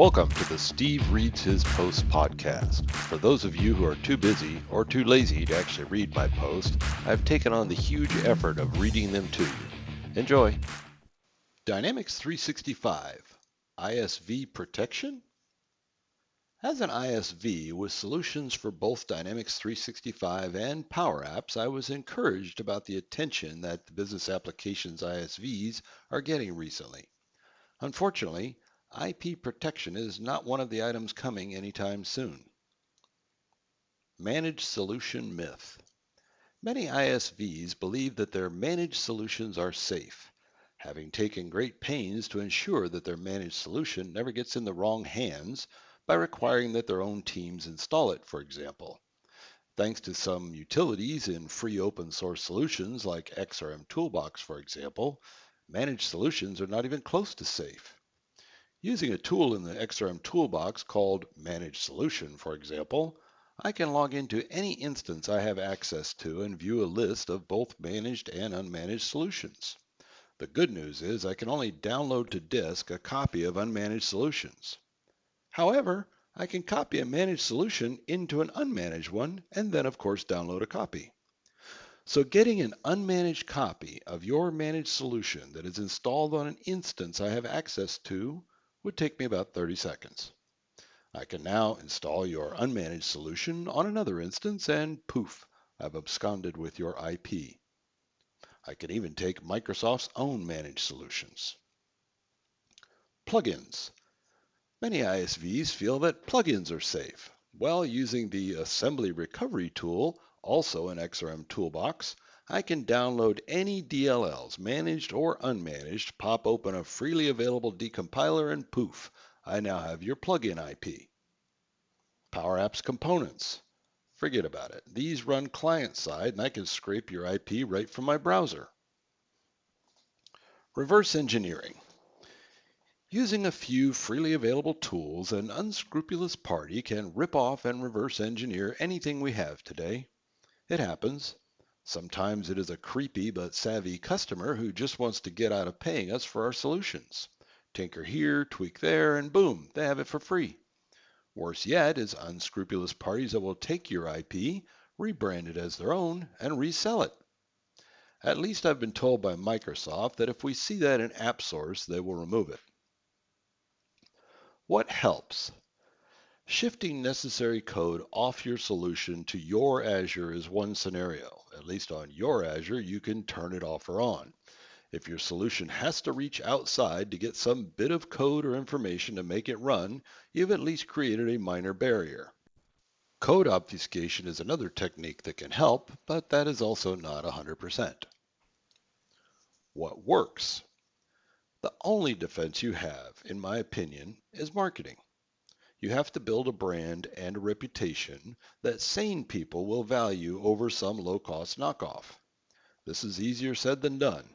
Welcome to the Steve Reads His Post podcast. For those of you who are too busy or too lazy to actually read my post, I've taken on the huge effort of reading them to you. Enjoy. Dynamics 365 ISV Protection? As an ISV with solutions for both Dynamics 365 and Power Apps, I was encouraged about the attention that the Business Applications ISVs are getting recently. Unfortunately, IP protection is not one of the items coming anytime soon. Managed solution myth. Many ISVs believe that their managed solutions are safe, having taken great pains to ensure that their managed solution never gets in the wrong hands by requiring that their own teams install it, for example. Thanks to some utilities in free open source solutions like XRM Toolbox, for example, managed solutions are not even close to safe. Using a tool in the XRM Toolbox called Manage Solution, for example, I can log into any instance I have access to and view a list of both managed and unmanaged solutions. The good news is I can only download to disk a copy of unmanaged solutions. However, I can copy a managed solution into an unmanaged one and then, of course, download a copy. So getting an unmanaged copy of your managed solution that is installed on an instance I have access to would take me about 30 seconds. I can now install your unmanaged solution on another instance and poof, I've absconded with your IP. I can even take Microsoft's own managed solutions. Plugins. Many ISVs feel that plugins are safe. Well, using the assembly recovery tool, also in XRM Toolbox, I can download any DLLs, managed or unmanaged, pop open a freely available decompiler, and poof, I now have your plugin IP. Power Apps components. Forget about it. These run client-side, and I can scrape your IP right from my browser. Reverse engineering. Using a few freely available tools, an unscrupulous party can rip off and reverse engineer anything we have today. It happens. Sometimes it is a creepy but savvy customer who just wants to get out of paying us for our solutions. Tinker here, tweak there, and boom, they have it for free. Worse yet is unscrupulous parties that will take your IP, rebrand it as their own, and resell it. At least I've been told by Microsoft that if we see that in AppSource, they will remove it. What helps? Shifting necessary code off your solution to your Azure is one scenario. At least on your Azure, you can turn it off or on. If your solution has to reach outside to get some bit of code or information to make it run, you've at least created a minor barrier. Code obfuscation is another technique that can help, but that is also not 100%. What works? The only defense you have, in my opinion, is marketing. You have to build a brand and a reputation that sane people will value over some low-cost knockoff. This is easier said than done.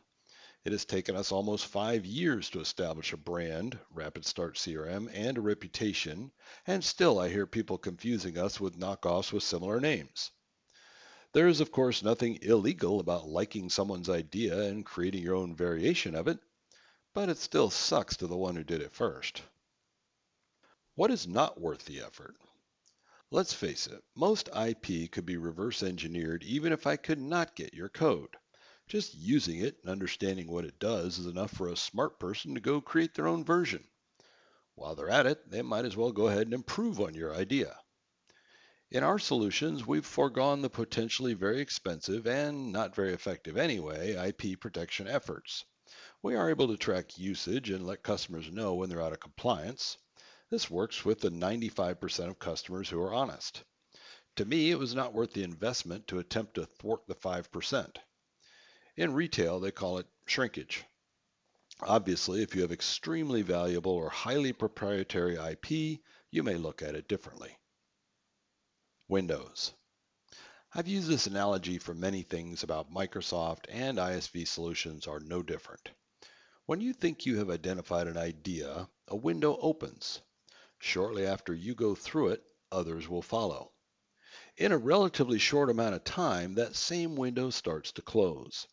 It has taken us almost 5 years to establish a brand, Rapid Start CRM, and a reputation, and still I hear people confusing us with knockoffs with similar names. There is, of course, nothing illegal about liking someone's idea and creating your own variation of it, but it still sucks to the one who did it first. What is not worth the effort? Let's face it, most IP could be reverse engineered even if I could not get your code. Just using it and understanding what it does is enough for a smart person to go create their own version. While they're at it, they might as well go ahead and improve on your idea. In our solutions, we've foregone the potentially very expensive and not very effective anyway IP protection efforts. We are able to track usage and let customers know when they're out of compliance. This works with the 95% of customers who are honest. To me, it was not worth the investment to attempt to thwart the 5%. In retail, they call it shrinkage. Obviously, if you have extremely valuable or highly proprietary IP, you may look at it differently. Windows. I've used this analogy for many things about Microsoft, and ISV solutions are no different. When you think you have identified an idea, a window opens. Shortly after you go through it, others will follow. In a relatively short amount of time, that same window starts to close.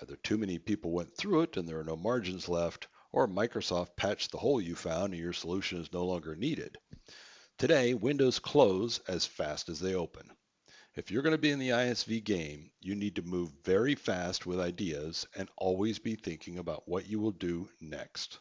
Either too many people went through it and there are no margins left, or Microsoft patched the hole you found and your solution is no longer needed. Today, windows close as fast as they open. If you're going to be in the ISV game, you need to move very fast with ideas and always be thinking about what you will do next.